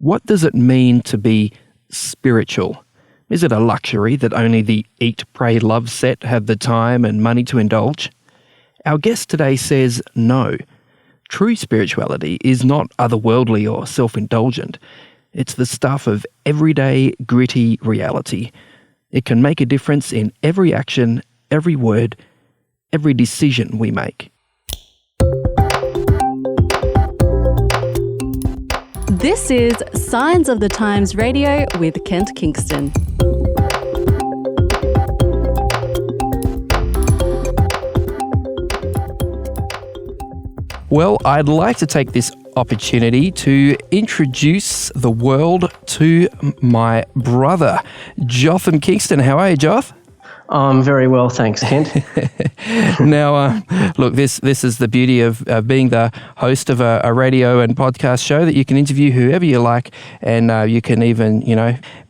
What does it mean to be spiritual? Is it a luxury that only the eat, pray, love set have the time and money to indulge? Our guest today says no. True spirituality is not otherworldly or self-indulgent. It's the stuff of everyday, gritty reality. It can make a difference in every action, every word, every decision we make. This is Signs of the Times Radio with Kent Kingston. Well, I'd like to take this opportunity to introduce the world to my brother, Jotham Kingston. How are you, Joth? I'm very well, thanks, Kent. Now, look, this is the beauty of being the host of a radio and podcast show, that you can interview whoever you like, and you can even,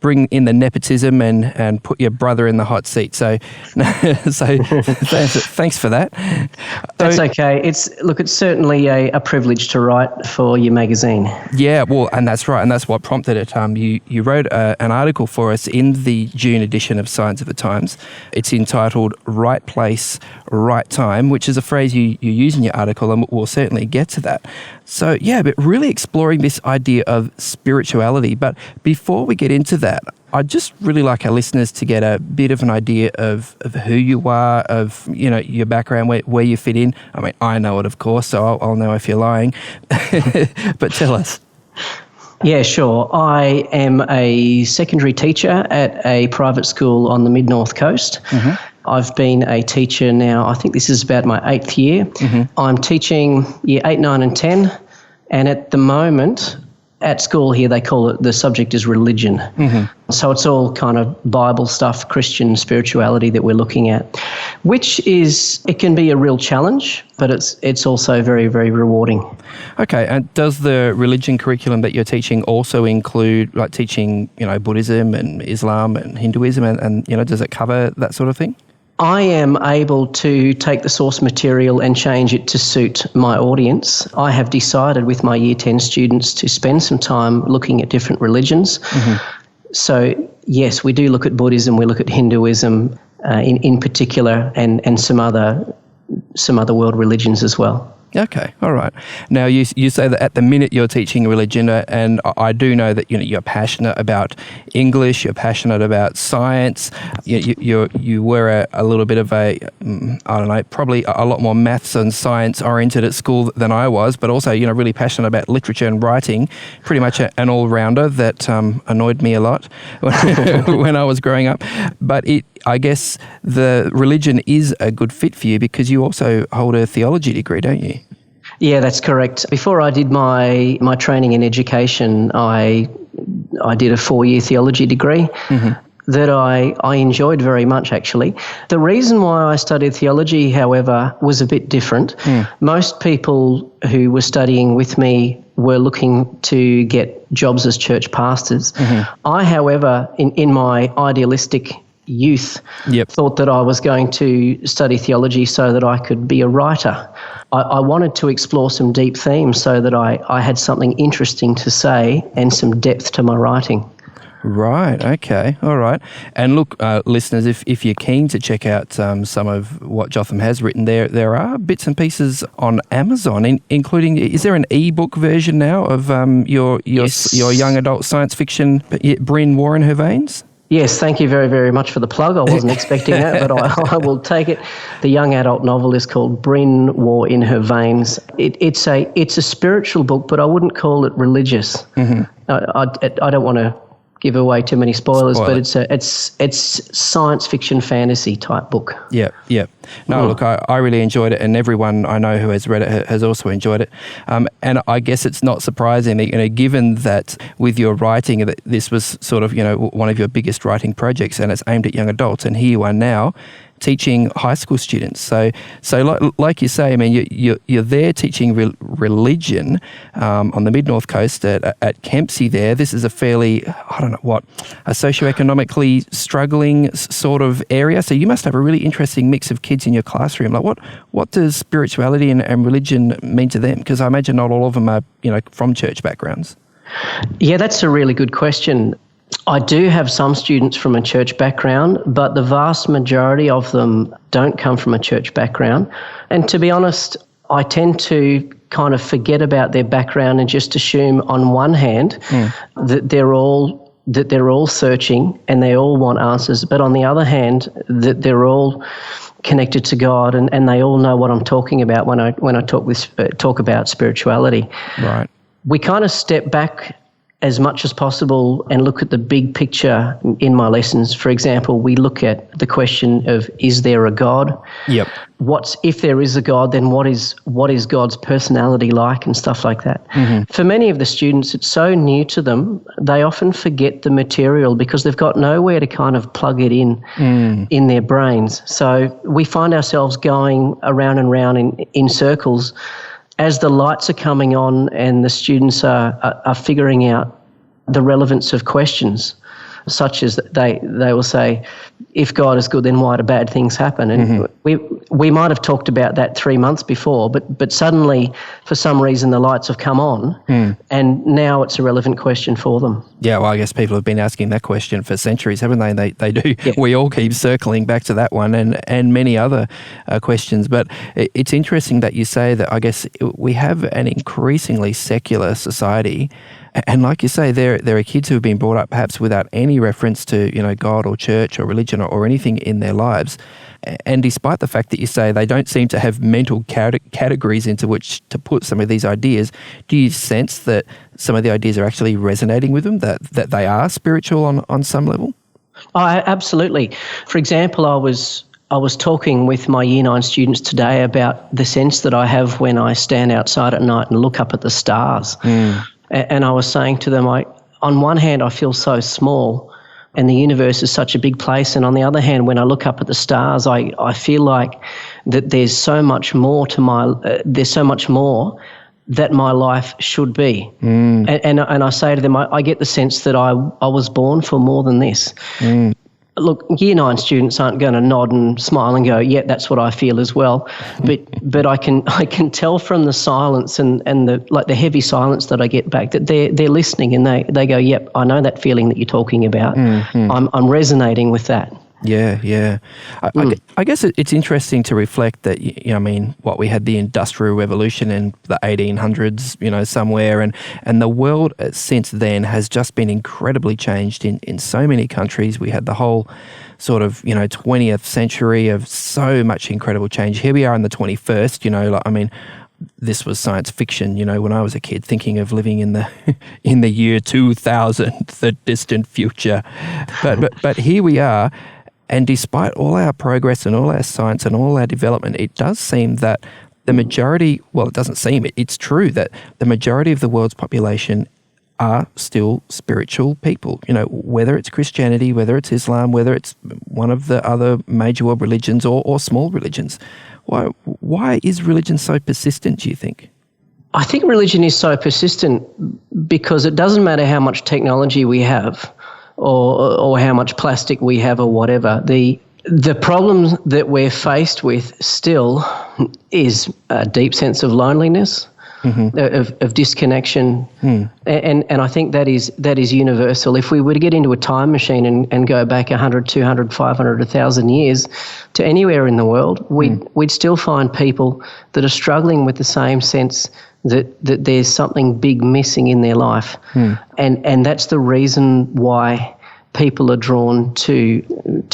bring in the nepotism and put your brother in the hot seat. So thanks for that. That's okay. It's certainly a privilege to write for your magazine. Yeah, well, and that's right, and that's what prompted it. You wrote an article for us in the June edition of Signs of the Times. It's entitled "Right Place, Right Time," which is a phrase you use in your article, and we'll certainly get to that. So, yeah, but really exploring this idea of spirituality. But before we get into that, I'd just really like our listeners to get a bit of an idea of who you are, of your background, where you fit in. I mean, I know it, of course, so I'll know if you're lying. But tell us. Yeah, sure. I am a secondary teacher at a private school on the mid-north coast. Mm-hmm. I've been a teacher now, I think this is about my 8th year. Mm-hmm. I'm teaching year 8, 9 and 10, and at the moment at school here they call it, the subject is religion. Mm-hmm. So it's all kind of Bible stuff, Christian spirituality that we're looking at, it can be a real challenge, but it's also very, very rewarding. Okay, and does the religion curriculum that you're teaching also include like teaching, Buddhism and Islam and Hinduism and does it cover that sort of thing? I am able to take the source material and change it to suit my audience. I have decided with my Year 10 students to spend some time looking at different religions. Mm-hmm. So, yes, we do look at Buddhism, we look at Hinduism in particular, and some other world religions as well. Okay, all right. Now, you say that at the minute you're teaching religion, and I do know that you're passionate about English, you're passionate about science. You were a little bit of I don't know, probably a lot more maths and science oriented at school than I was, but also really passionate about literature and writing. Pretty much an all-rounder that annoyed me a lot when I was growing up. But I guess the religion is a good fit for you because you also hold a theology degree, don't you? Yeah, that's correct. Before I did my training in education, I did a 4-year theology degree. Mm-hmm. That I enjoyed very much, actually. The reason why I studied theology, however, was a bit different. Mm. Most people who were studying with me were looking to get jobs as church pastors. Mm-hmm. I, however, in my idealistic youth, thought that I was going to study theology so that I could be a writer. I wanted to explore some deep themes so that I had something interesting to say and some depth to my writing. Right, okay, all right. And look, listeners, if you're keen to check out some of what Jotham has written, there are bits and pieces on Amazon, including, is there an e-book version now of your young adult science fiction, Bryn War in Her Veins? Yes, thank you very, very much for the plug. I wasn't expecting that, but I will take it. The young adult novel is called Bryn War in Her Veins. It's a spiritual book, but I wouldn't call it religious. Mm-hmm. I don't want to give away too many spoilers, but it's science fiction fantasy type book. Yeah. No, look, I really enjoyed it, and everyone I know who has read it has also enjoyed it. And I guess it's not surprising that, given that with your writing, that this was sort of, one of your biggest writing projects, and it's aimed at young adults, and here you are now teaching high school students. So like you say, I mean, you're there teaching religion on the mid-north coast at Kempsey there. This is a fairly, a socioeconomically struggling sort of area. So you must have a really interesting mix of kids in your classroom. Like what does spirituality and religion mean to them? Because I imagine not all of them are, from church backgrounds. Yeah, that's a really good question. I do have some students from a church background, but the vast majority of them don't come from a church background. And to be honest, I tend to kind of forget about their background and just assume on one hand that they're all searching and they all want answers, but on the other hand that they're all connected to God and they all know what I'm talking about when I talk about spirituality. Right. We kind of step back as much as possible and look at the big picture in my lessons. For example, we look at the question of, is there a God? Yep. If there is a God, then what is God's personality like and stuff like that. Mm-hmm. For many of the students, it's so new to them, they often forget the material because they've got nowhere to kind of plug it in their brains. So we find ourselves going around and round in circles as the lights are coming on and the students are figuring out the relevance of questions, such as they will say, if God is good, then why do bad things happen? And we might have talked about that 3 months before, but suddenly, for some reason, the lights have come on, and now it's a relevant question for them. Yeah, well, I guess people have been asking that question for centuries, haven't they? They do. Yeah. We all keep circling back to that one and many other questions. But it's interesting that you say that, I guess, we have an increasingly secular society. And like you say, there are kids who have been brought up perhaps without any reference to, God or church or religion or anything in their lives. And despite the fact that you say they don't seem to have mental categories into which to put some of these ideas, do you sense that some of the ideas are actually resonating with them, that they are spiritual on some level? Oh, absolutely. For example, I was talking with my Year 9 students today about the sense that I have when I stand outside at night and look up at the stars. And I was saying to them, on one hand, I feel so small and the universe is such a big place. And on the other hand, when I look up at the stars, I feel like that there's so much more there's so much more that my life should be. And I say to them, I get the sense that I was born for more than this. Look, Year 9 students aren't going to nod and smile and go, yeah, that's what I feel as well. But I can tell from the silence and the heavy silence that I get back that they're listening and they go, yep, I know that feeling that you're talking about. I'm resonating with that. Yeah. I guess it's interesting to reflect that, we had the Industrial Revolution in the 1800s, somewhere, and the world since then has just been incredibly changed in so many countries. We had the whole sort of, 20th century of so much incredible change. Here we are in the 21st, this was science fiction, when I was a kid, thinking of living in the year 2000, the distant future. But here we are. And despite all our progress and all our science and all our development, it does seem that the majority, it doesn't seem, it's true that the majority of the world's population are still spiritual people. Whether it's Christianity, whether it's Islam, whether it's one of the other major world religions or small religions. Why is religion so persistent, do you think? I think religion is so persistent because it doesn't matter how much technology we have, or how much plastic we have or whatever. The problem that we're faced with still is a deep sense of loneliness, of disconnection, and I think that is universal. If we were to get into a time machine and go back 100, 200, 500, 1,000 years to anywhere in the world, we'd still find people that are struggling with the same sense that there's something big missing in their life. And that's the reason why people are drawn to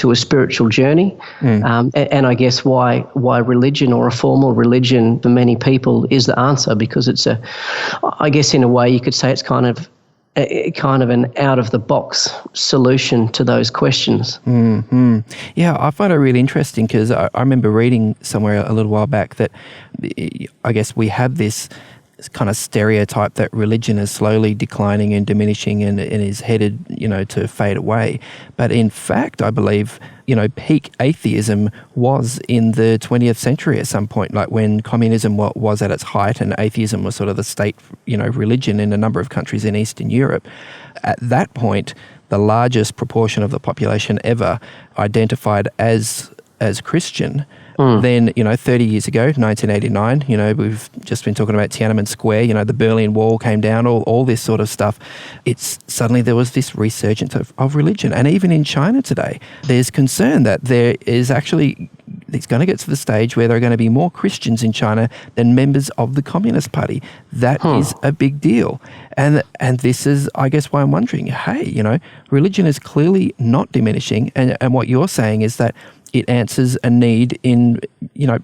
a spiritual journey. And I guess why religion, or a formal religion for many people, is the answer, because it's I guess in a way you could say it's kind of an out-of-the-box solution to those questions. Yeah, I find it really interesting because I remember reading somewhere a little while back that I guess we have this kind of stereotype that religion is slowly declining and diminishing and is headed, to fade away. But in fact, I believe, peak atheism was in the 20th century at some point, like when communism was at its height and atheism was sort of the state, religion in a number of countries in Eastern Europe. At that point, the largest proportion of the population ever identified as Christian. Then, 30 years ago, 1989, we've just been talking about Tiananmen Square, the Berlin Wall came down, all this sort of stuff. It's suddenly there was this resurgence of religion. And even in China today, there's concern that there is actually, it's going to get to the stage where there are going to be more Christians in China than members of the Communist Party. That is a big deal. And this is, I guess, why I'm wondering, hey, religion is clearly not diminishing. And what you're saying is that it answers a need in,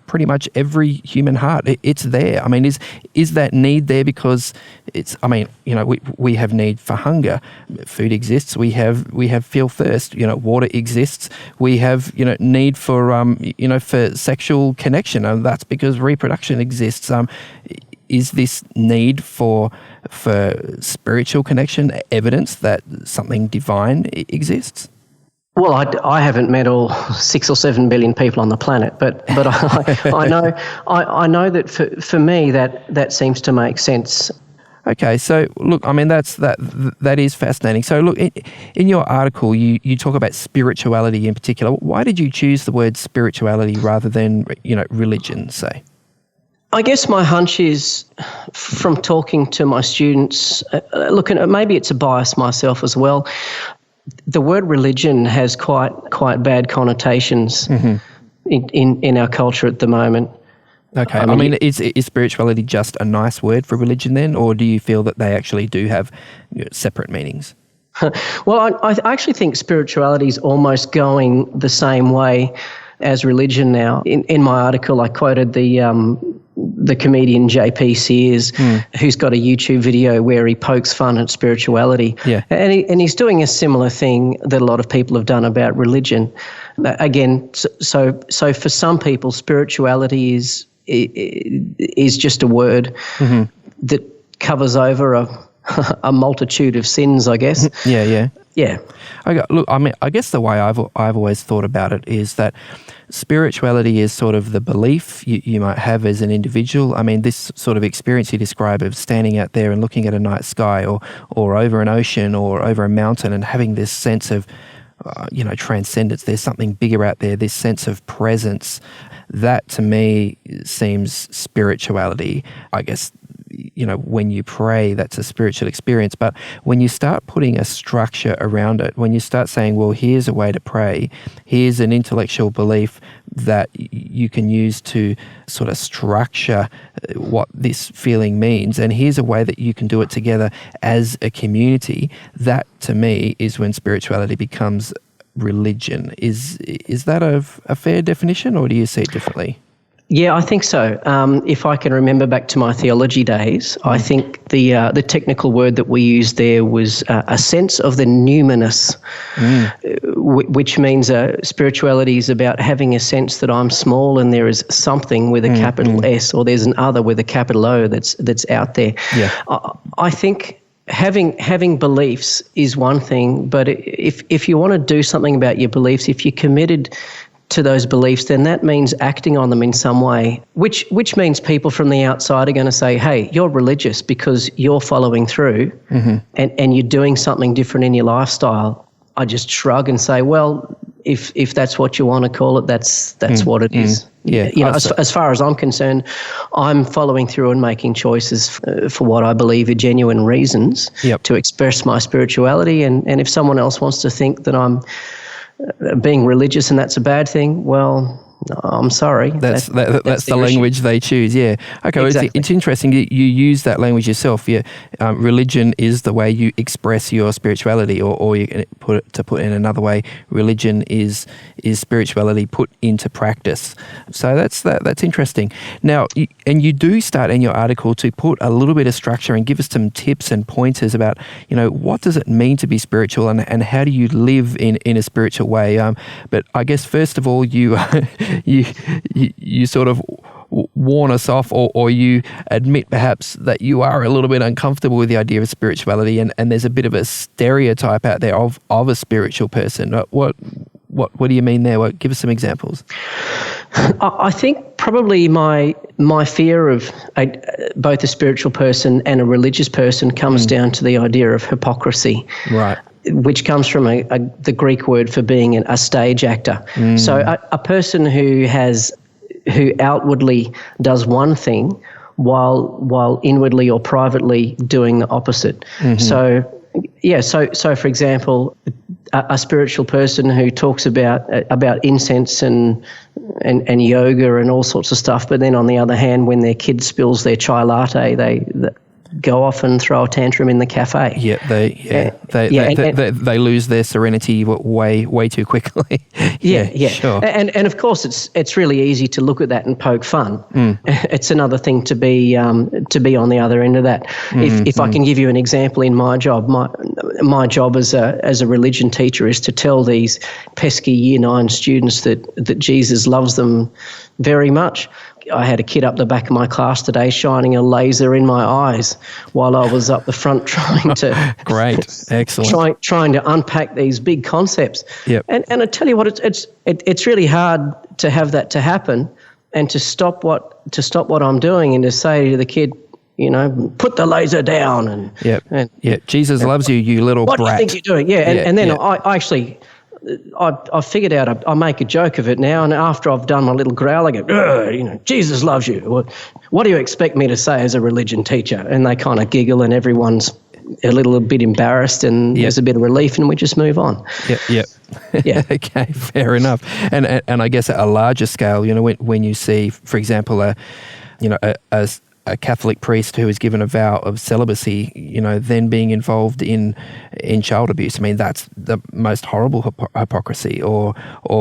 pretty much every human heart. It's there. I mean, is that need there because we have need for hunger. Food exists. We have feel thirst. Water exists. We have, need for, for sexual connection. And that's because reproduction exists. Is this need for spiritual connection evidence that something divine exists? Well, I haven't met all 6 or 7 billion people on the planet, but I know that for me that seems to make sense. Okay, so look, I mean that is fascinating. So look, in your article, you talk about spirituality in particular. Why did you choose the word spirituality rather than religion, say? I guess my hunch is from talking to my students. Look, and maybe it's a bias myself as well. The word religion has quite bad connotations in our culture at the moment. Okay, I mean, is spirituality just a nice word for religion then, or do you feel that they actually do have separate meanings? Well, I actually think spirituality is almost going the same way as religion now. In my article, I quoted the comedian JP Sears, who's got a YouTube video where he pokes fun at spirituality. Yeah. And he's doing a similar thing that a lot of people have done about religion. Again, so for some people, spirituality is just a word that covers over a multitude of sins, I guess. Yeah. Yeah. Okay, look, I mean, I guess the way I've always thought about it is that spirituality is sort of the belief you might have as an individual. I mean, this sort of experience you describe of standing out there and looking at a night sky or over an ocean or over a mountain and having this sense of, transcendence. There's something bigger out there, this sense of presence. That to me seems spirituality. I guess, when you pray, that's a spiritual experience. But when you start putting a structure around it, when you start saying, well, here's a way to pray, here's an intellectual belief that you can use to sort of structure what this feeling means, and here's a way that you can do it together as a community, that to me is when spirituality becomes religion. Is that a fair definition, or do you see it differently? Yeah, I think so. If I can remember back to my theology days, I think the technical word that we used there was a sense of the numinous, which means spirituality is about having a sense that I'm small and there is something with a capital S, or there's an other with a capital O that's out there. Yeah. I think having beliefs is one thing, but if you want to do something about your beliefs, if you're committed to those beliefs, then that means acting on them in some way, which means people from the outside are going to say, hey, you're religious because you're following through and you're doing something different in your lifestyle. I just shrug and say, well, if that's what you want to call it, that's what it is. Yeah. As far as I'm concerned, I'm following through and making choices for what I believe are genuine reasons to express my spirituality. And if someone else wants to think that I'm being religious and that's a bad thing, well, I'm sorry. That's the language they choose, yeah. Okay, exactly. It's interesting you use that language yourself. Yeah, religion is the way you express your spirituality, or you can put in another way, religion is spirituality put into practice. So that's interesting. Now, you do start in your article to put a little bit of structure and give us some tips and pointers about, what does it mean to be spiritual and how do you live in a spiritual way. But I guess first of all, you sort of warn us off, or you admit perhaps that you are a little bit uncomfortable with the idea of spirituality, and there's a bit of a stereotype out there of a spiritual person. What do you mean there? Give us some examples. I think probably my fear of both a spiritual person and a religious person comes down to the idea of hypocrisy. Right. Which comes from the Greek word for being a stage actor. So a person who has who outwardly does one thing while inwardly or privately doing the opposite. So for example, a spiritual person who talks about incense and yoga and all sorts of stuff, but then on the other hand, when their kid spills their chai latte, they go off and throw a tantrum in the cafe. They lose their serenity way too quickly. Sure. And of course, it's really easy to look at that and poke fun. It's another thing to be on the other end of that. If I can give you an example in my job, my job as a religion teacher is to tell these pesky Year 9 students that Jesus loves them very much. I had a kid up the back of my class today shining a laser in my eyes while I was up the front trying to great, excellent, trying to unpack these big concepts. Yep. And I tell you what, it's really hard to have that to happen and to stop what I'm doing and to say to the kid, put the laser down and Jesus loves you, you little what brat. What do you think you're doing? And then I actually. I figured out I make a joke of it now, and after I've done my little growl, I go, Jesus loves you. What do you expect me to say as a religion teacher? And they kind of giggle, and everyone's a little bit embarrassed, and there's a bit of relief, and we just move on. Yeah. Okay, fair enough. And I guess at a larger scale, when you see, for example, a Catholic priest who is given a vow of celibacy, then being involved in child abuse. I mean, that's the most horrible hypocrisy. Or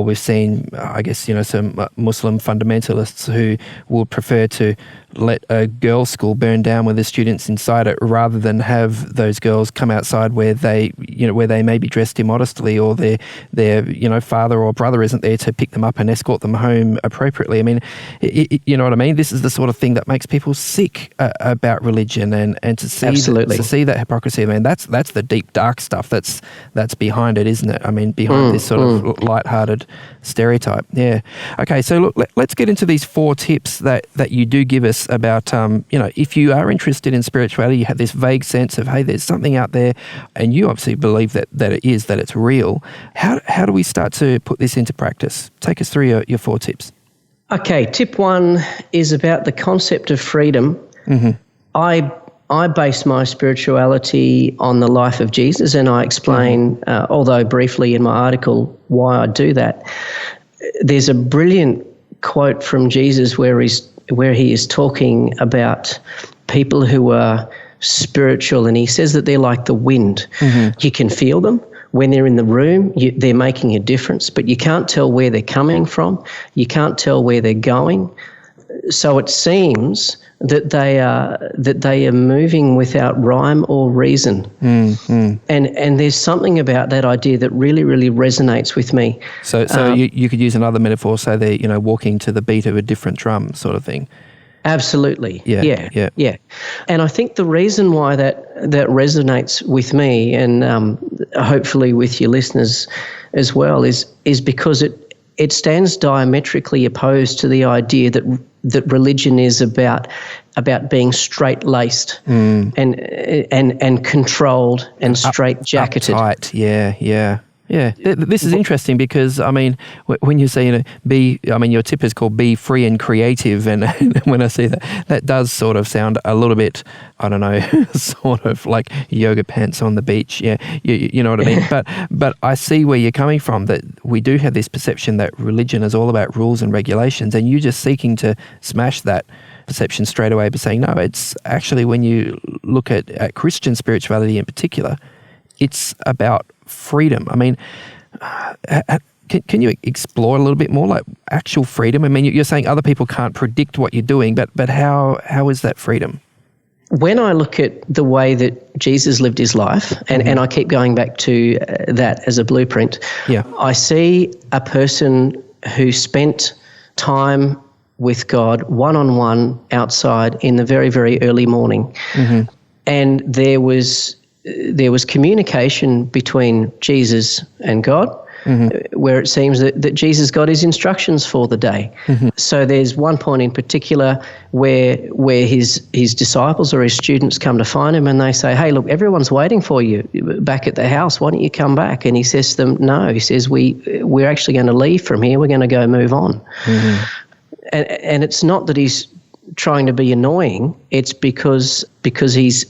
we've seen, I guess, some Muslim fundamentalists who would prefer to let a girls' school burn down with the students inside it rather than have those girls come outside where they may be dressed immodestly, or their father or brother isn't there to pick them up and escort them home appropriately. I mean, you know what I mean? This is the sort of thing that makes people sick about religion, and to see that hypocrisy. I mean, that's the deep dark stuff that's behind it, isn't it? I mean, behind this sort of lighthearted stereotype. Yeah. Okay, so look, let's get into these 4 tips that you do give us about, if you are interested in spirituality, you have this vague sense of, hey, there's something out there, and you obviously believe that it's real. How do we start to put this into practice? Take us through your 4 tips. Okay, tip 1 is about the concept of freedom. I base my spirituality on the life of Jesus, and I explain, although briefly in my article, why I do that. There's a brilliant quote from Jesus where he is talking about people who are spiritual, and he says that they're like the wind. You can feel them. When they're in the room, they're making a difference, but you can't tell where they're coming from. You can't tell where they're going. So it seems that they are moving without rhyme or reason. And there's something about that idea that really, really resonates with me. So you could use another metaphor, say they're walking to the beat of a different drum sort of thing. Absolutely. Yeah. And I think the reason why that resonates with me, and hopefully with your listeners as well, is because it stands diametrically opposed to the idea that religion is about being straight-laced and controlled and straight-jacketed. Uptight. Yeah. This is interesting because, I mean, when you say, your tip is called be free and creative. And when I say that does sort of sound a little bit, I don't know, sort of like yoga pants on the beach. Yeah, you know what I mean? But I see where you're coming from, that we do have this perception that religion is all about rules and regulations, and you're just seeking to smash that perception straight away by saying, no, it's actually, when you look at Christian spirituality in particular, it's about freedom. I mean, can you explore a little bit more, like actual freedom? I mean, you're saying other people can't predict what you're doing, but how is that freedom? When I look at the way that Jesus lived his life, and I keep going back to that as a blueprint, I see a person who spent time with God one-on-one outside in the very, very early morning. And there was communication between Jesus and God, where it seems that Jesus got his instructions for the day. So there's one point in particular where his disciples or his students come to find him, and they say, hey, look, everyone's waiting for you back at the house. Why don't you come back? And he says to them, no. He says, we're actually going to leave from here. We're going to go move on. and it's not that he's trying to be annoying. It's because he's,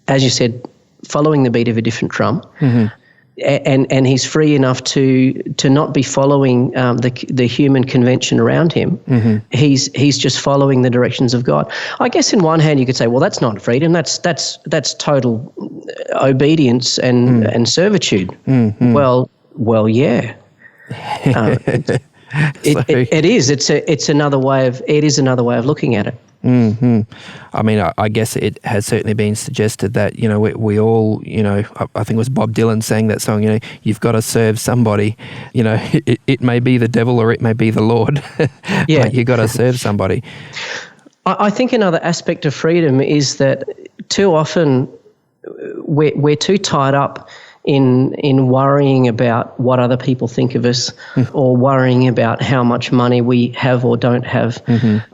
as you said, following the beat of a different drum. Mm-hmm. And he's free enough to not be following the human convention around him. Mm-hmm. He's just following the directions of God. I guess in one hand you could say, well, that's not freedom. That's total obedience and servitude. Mm-hmm. Well, yeah. It is. It's another way of looking at it. Mm-hmm. I mean, I guess it has certainly been suggested that, we all, I think it was Bob Dylan sang that song, you've got to serve somebody, it may be the devil or it may be the Lord, yeah. But you've got to serve somebody. I think another aspect of freedom is that too often we're too tied up in worrying about what other people think of us, or worrying about how much money we have or don't have,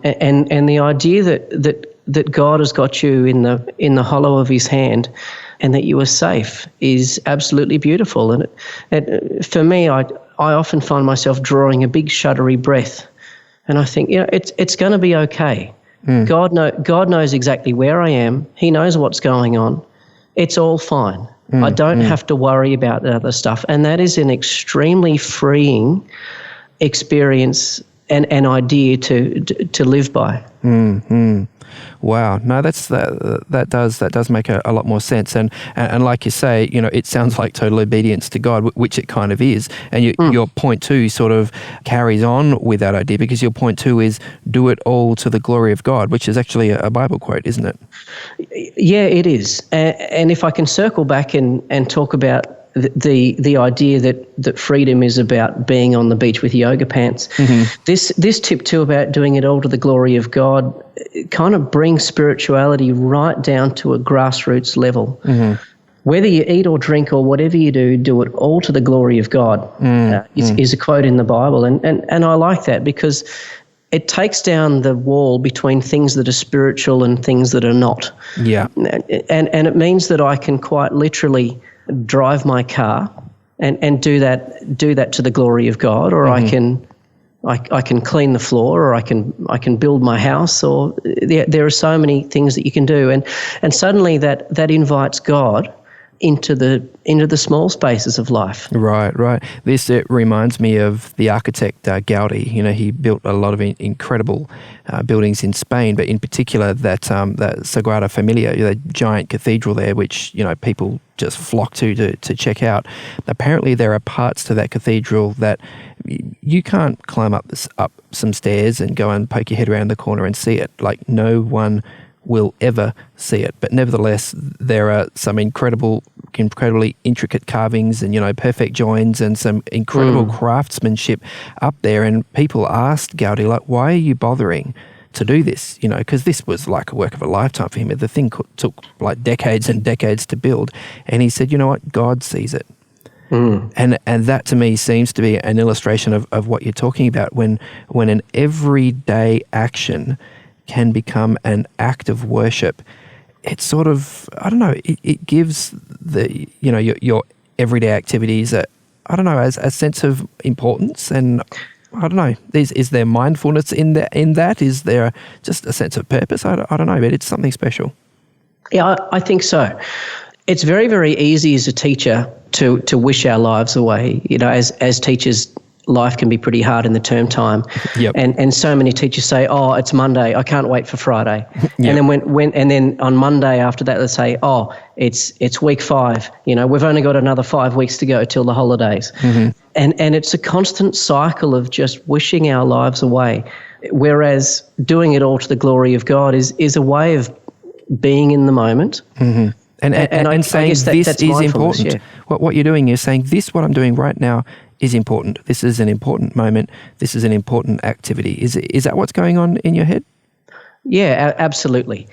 and the idea that God has got you in the hollow of His hand, and that you are safe is absolutely beautiful. And for me, I often find myself drawing a big shuddery breath, and I think it's going to be okay. God knows exactly where I am. He knows what's going on. It's all fine. I don't have to worry about the other stuff. And that is an extremely freeing experience and idea to live by. Mm-hmm. Wow. No, that does make a lot more sense. And like you say, it sounds like total obedience to God, which it kind of is. And your point 2 sort of carries on with that idea, because your point 2 is do it all to the glory of God, which is actually a Bible quote, isn't it? Yeah, it is. And if I can circle back and talk about the idea that freedom is about being on the beach with yoga pants. Mm-hmm. This tip too about doing it all to the glory of God kind of brings spirituality right down to a grassroots level. Mm-hmm. Whether you eat or drink or whatever you do it all to the glory of God is a quote in the Bible. And I like that because it takes down the wall between things that are spiritual and things that are not. Yeah. And it means that I can quite literally drive my car and do that to the glory of God, or I can clean the floor, or I can build my house, or there are so many things that you can do, and suddenly that invites God into the small spaces of life. Right. This reminds me of the architect Gaudi. He built a lot of incredible buildings in Spain, but in particular that Sagrada Familia, the giant cathedral there, which people just flock to check out. Apparently, there are parts to that cathedral that you can't climb up some stairs and go and poke your head around the corner and see it. Like, no one will ever see it. But nevertheless, there are some incredibly intricate carvings and, perfect joins and some incredible craftsmanship up there. And people asked Gaudi, like, why are you bothering to do this? Because this was like a work of a lifetime for him. The thing took like decades and decades to build. And he said, you know what? God sees it. And that to me seems to be an illustration of what you're talking about, when an everyday action can become an act of worship. It's sort of, I don't know, it gives your everyday activities a sense of importance. And I don't know, is there mindfulness in that? Is there just a sense of purpose? I don't know, but it's something special. Yeah, I think so. It's very, very easy as a teacher to wish our lives away. As teachers, life can be pretty hard in the term time. Yep. And so many teachers say, oh, it's Monday, I can't wait for Friday. Yep. And then and then on Monday after that they say, oh, it's week 5, we've only got another 5 weeks to go till the holidays. Mm-hmm. And it's a constant cycle of just wishing our lives away. Whereas doing it all to the glory of God is a way of being in the moment. Mm-hmm. And saying this is important. Yeah. What you're doing, you're saying this, what I'm doing right now, is important. This is an important moment. This is an important activity. Is that what's going on in your head? Yeah, absolutely.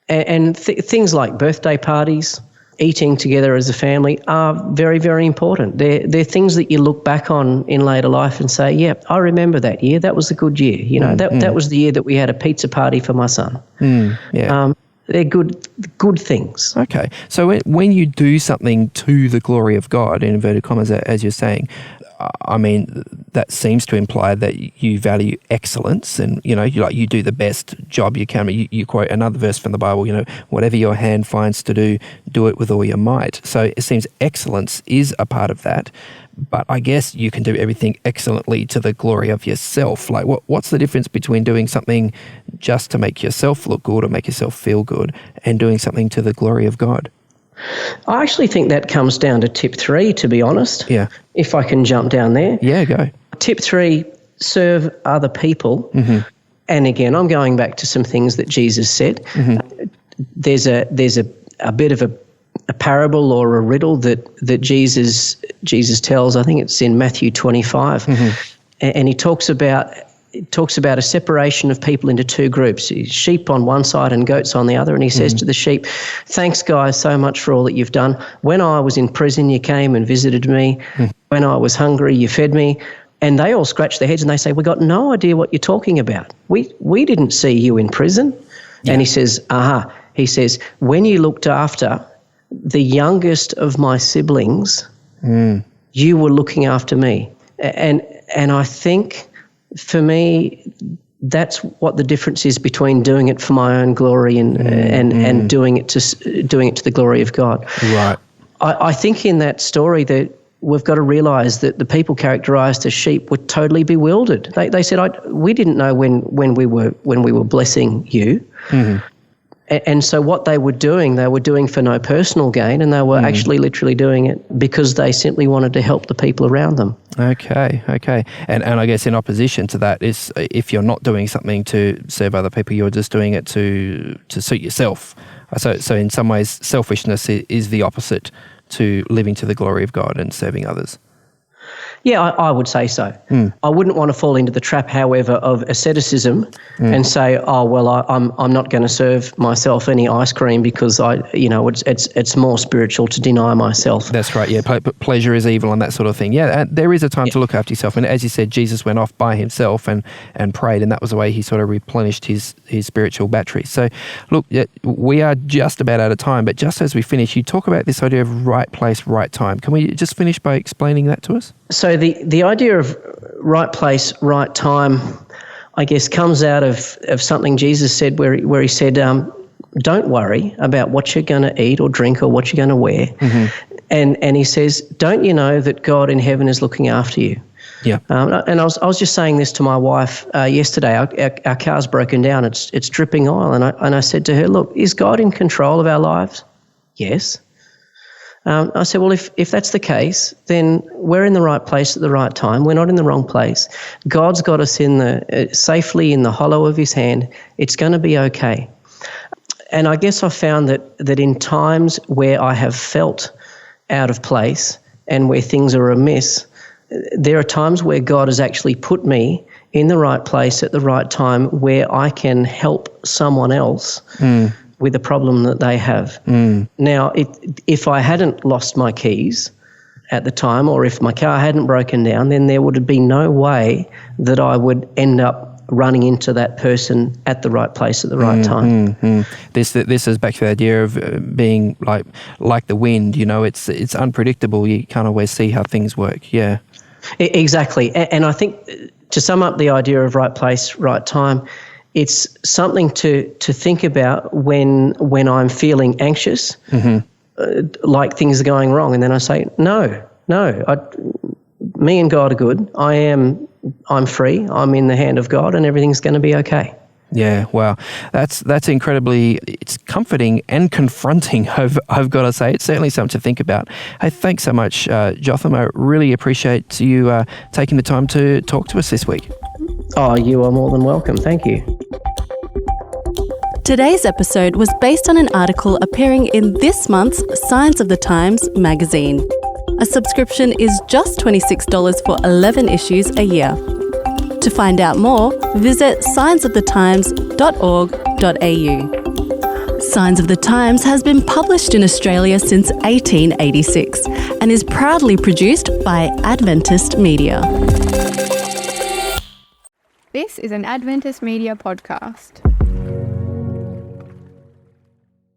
And things like birthday parties, eating together as a family are very, very important. They're things that you look back on in later life and say, yeah, I remember that year. That was a good year. That was the year that we had a pizza party for my son. Yeah. They're good things. Okay. So when you do something to the glory of God, in inverted commas, as you're saying, I mean, that seems to imply that you value excellence, and you do the best job you can. You quote another verse from the Bible, whatever your hand finds to do, do it with all your might. So it seems excellence is a part of that. But I guess you can do everything excellently to the glory of yourself. Like, what's the difference between doing something just to make yourself look good or make yourself feel good and doing something to the glory of God? I actually think that comes down to tip 3, to be honest. Yeah. If I can jump down there. Yeah, go. Tip 3, serve other people. Mm-hmm. And again, I'm going back to some things that Jesus said. Mm-hmm. There's a bit of a parable or a riddle that Jesus tells. I think it's in Matthew 25. Mm-hmm. And he talks about a separation of people into 2 groups, sheep on one side and goats on the other. And he says to the sheep, "Thanks, guys, so much for all that you've done. When I was in prison, you came and visited me. When I was hungry, you fed me." And they all scratch their heads and they say, "We got no idea what you're talking about. We didn't see you in prison." Yeah. And he says, he says, "When you looked after the youngest of my siblings, you were looking after me." And I think, for me, that's what the difference is between doing it for my own glory and doing it to the glory of God. Right. I think in that story that we've got to realise that the people characterised as sheep were totally bewildered. They said, "We didn't know when we were blessing you." Mm-hmm. And so what they were doing for no personal gain, and they were actually literally doing it because they simply wanted to help the people around them. Okay. And I guess in opposition to that is, if you're not doing something to serve other people, you're just doing it to suit yourself. So in some ways, selfishness is the opposite to living to the glory of God and serving others. Yeah, I would say so. I wouldn't want to fall into the trap, however, of asceticism and say, "Oh well, I'm not going to serve myself any ice cream because it's more spiritual to deny myself." That's right. Yeah, pleasure is evil and that sort of thing. Yeah, there is a time to look after yourself. And as you said, Jesus went off by himself and prayed, and that was the way he sort of replenished his spiritual battery. So, look, we are just about out of time. But just as we finish, you talk about this idea of right place, right time. Can we just finish by explaining that to us? So the idea of right place, right time, I guess, comes out of something Jesus said where he said, "Don't worry about what you're going to eat or drink or what you're going to wear." Mm-hmm. And he says, "Don't you know that God in heaven is looking after you?" Yeah. And I was just saying this to my wife yesterday. Our car's broken down. It's dripping oil. And I said to her, "Look, is God in control of our lives?" "Yes." I said, "Well, if that's the case, then we're in the right place at the right time. We're not in the wrong place. God's got us safely in the hollow of his hand. It's going to be okay." And I guess I found that in times where I have felt out of place and where things are amiss, there are times where God has actually put me in the right place at the right time where I can help someone else with a problem that they have. Now, if I hadn't lost my keys at the time, or if my car hadn't broken down, then there would have been no way that I would end up running into that person at the right place at the right time. This is back to the idea of being like the wind. It's unpredictable. You can't always see how things work. Yeah, exactly. And I think, to sum up the idea of right place, right time, it's something to think about when I'm feeling anxious, like things are going wrong, and then I say, no, me and God are good. I'm free. I'm in the hand of God, and everything's going to be okay. Yeah, wow. That's incredibly, it's comforting and confronting, I've got to say. It's certainly something to think about. Hey, thanks so much, Jotham. I really appreciate you taking the time to talk to us this week. Oh, you are more than welcome. Thank you. Today's episode was based on an article appearing in this month's Signs of the Times magazine. A subscription is just $26 for 11 issues a year. To find out more, visit signsofthetimes.org.au. Signs of the Times has been published in Australia since 1886 and is proudly produced by Adventist Media. This is an Adventist Media podcast.